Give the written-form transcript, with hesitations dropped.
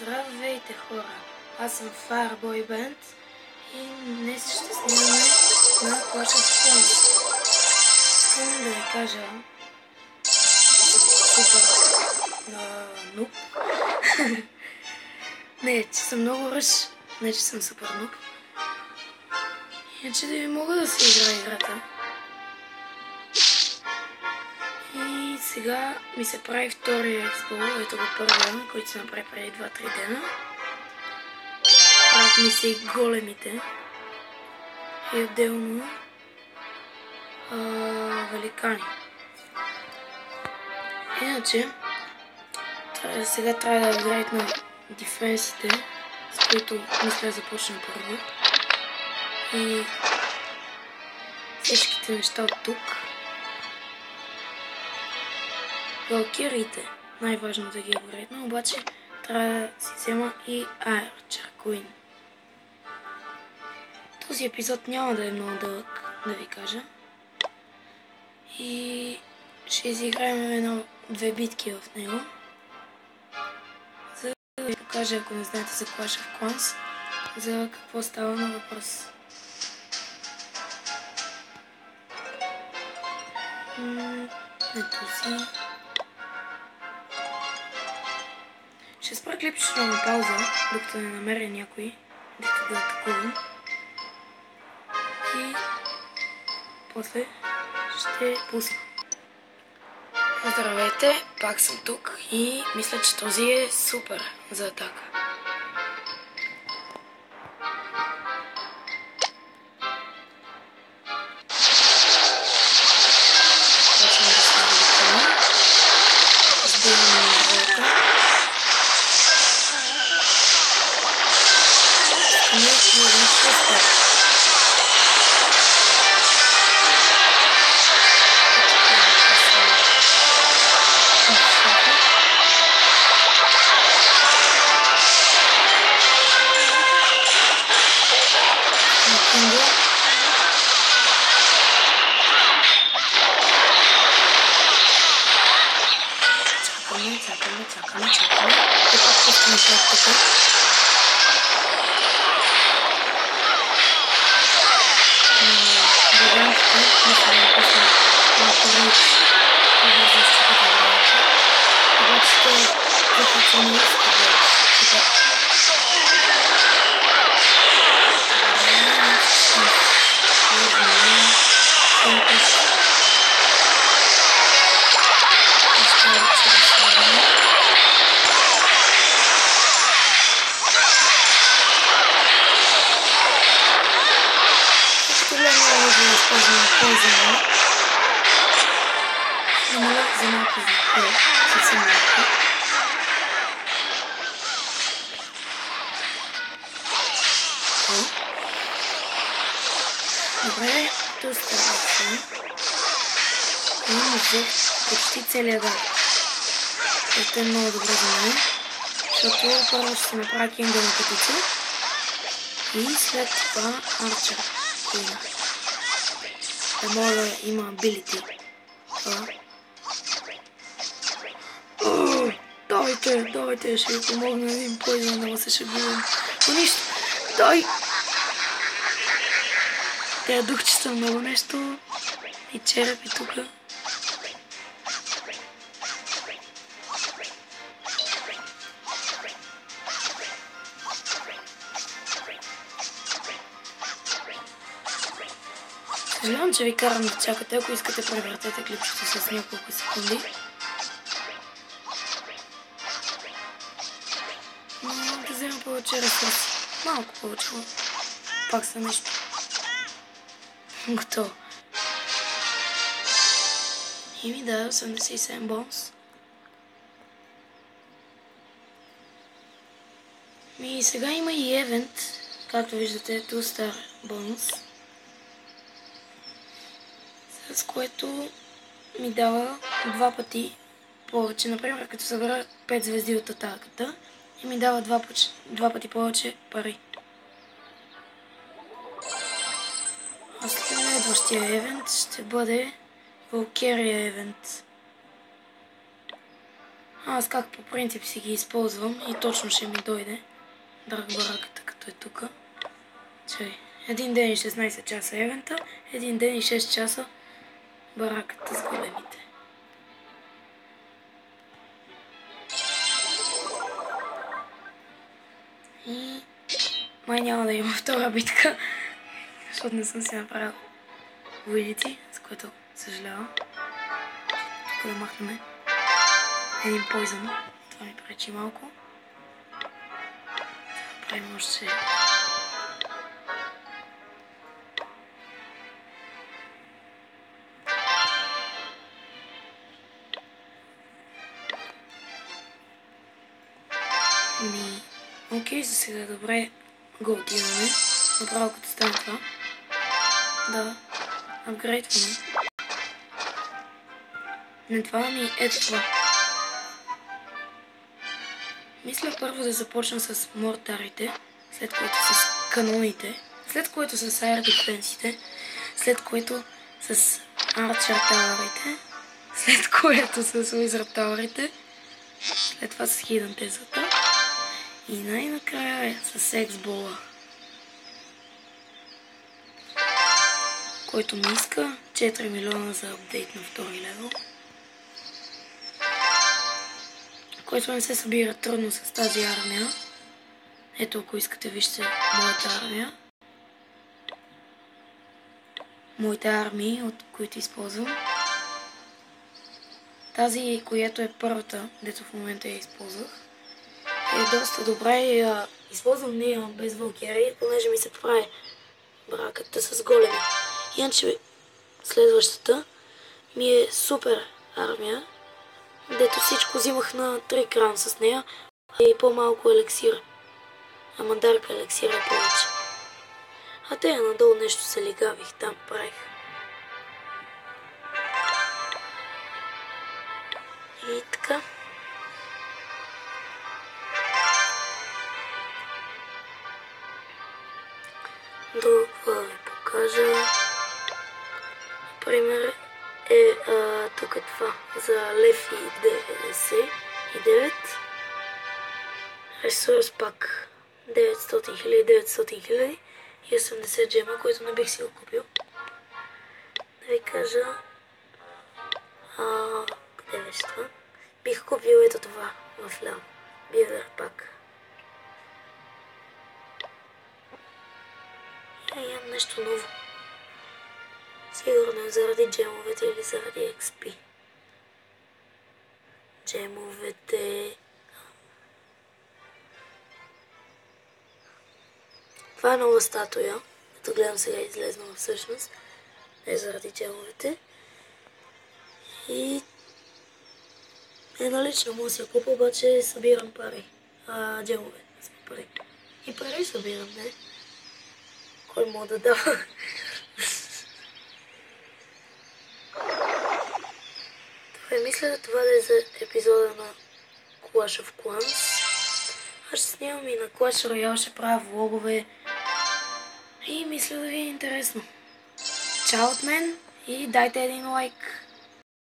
Здравейте хора, аз съм FIREBOYbend и днес ще снимаме на Клаш кланс. Искам да ви кажа, супер нуб. Не, че съм много ръж, не че съм супер нуб. Иначе да ви мога да си играя играта. И сега ми се прави втория експо, ето го първия, който се направи преди 2-3 дена. Правят ми се и големите. И отделно великани. Иначе, сега трябва да играят на дефенсите, с които мисля да започна първо. И всичките неща от тук. Валкириите, най-важно да ги е вредно, обаче трябва да си взема и Archer Queen. Този епизод няма да е много дълъг, да ви кажа. И ще изиграем едно-две битки в него. За да ви покажа, ако не знаете за Клаш кланс, за какво става на въпрос. Ето си. Ще спра клипчето на пауза, докато не намеря някой, докато да атакувам. И после ще пусна. Здравейте, пак съм тук и мисля, че този е супер за атака. Чакаме. И пак пускаме шапката. Гигантите, мисля да пусна малко рейч. Това за щупата врата. Обаче те започва на иска да използвам ползване. Намалях за малко звук, съвсем малко. Добре, тук става. И му взех почти целия дар. Това е много добре за мен, защото първо ще се направя кинга на пътица и след това Archer Queen. Да мога да има абилити. Давайте, ще ви помогна един поизън да му се шегувам. Но нищо, дай! Тя духчета много нещо и черепи тука. Съжалявам, че ви карам да чакате, ако искате превратете клипчето с няколко секунди. Но да взема повече ресурси. Малко повече, пак са нещо. Готово. И ми даде 87 бонус. И сега има и евент, както виждате, 2 star бонус. С което ми дава 2 пъти повече. Например, като събера 5 звезди от атаката и ми дава 2 пъти повече пари. А следващия евент ще бъде Valkyria евент. Аз как по принцип си ги използвам и точно ще ми дойде. Драг бараката като е тука. Чай. 1 ден и 16 часа евента, 1 ден и 6 часа бараката с големите. И май няма да има втора битка, защото не съм си направил войници, с което съжалявам. Тук да махнем един пойзън, това ми пречи малко. Правим още окей, за сега добре го отиваме. Направо като стане това. Да, апгрейдваме. Не това ми ето това. Мисля първо да започна с мортарите, след което с каноните, след което с air defense-ите, след което с archer tower-ите, след което с wizard tower-ите, след това с hidden desert-а и най-накрая с X-бола. Който ми иска 4 милиона за апдейт на втори левел. Който не се събира трудно с тази армия. Ето, ако искате, вижте моята армия. Моите армии, от които използвам. Тази, която е първата, дето в момента я използвах, е доста добра и я използвам нея без валкери, понеже ми се прави браката с големи. Иначе следващата ми е супер армия, дето всичко взимах на 3 кран с нея и по-малко елексира. Ама дарка елексира повече. А те надолу нещо се лигавих, там правих. И така. Друго ви покажа. Например е тук е това за лев и 99. Ресурс пак 900 000 и 80 джема, който не бих си го купил. Да ви кажа къде беше това? Бих купил ето това в ляво. Бивер пак. Имам нещо ново. Сигурно заради джемовете или заради XP. Джемовете. Това е нова статуя. Ето гледам сега излезнала всъщност. Не заради джемовете. И лично му си я купа, обаче събирам пари. Джемове. Пари. И пари събирам, не? Кой мога да дава? Мисля това да е за епизода на Клаш в кланс. Аз ще снимам и на Клаш Роял, ще правя влогове. И мисля да ви е интересно. Чао от мен и дайте един лайк.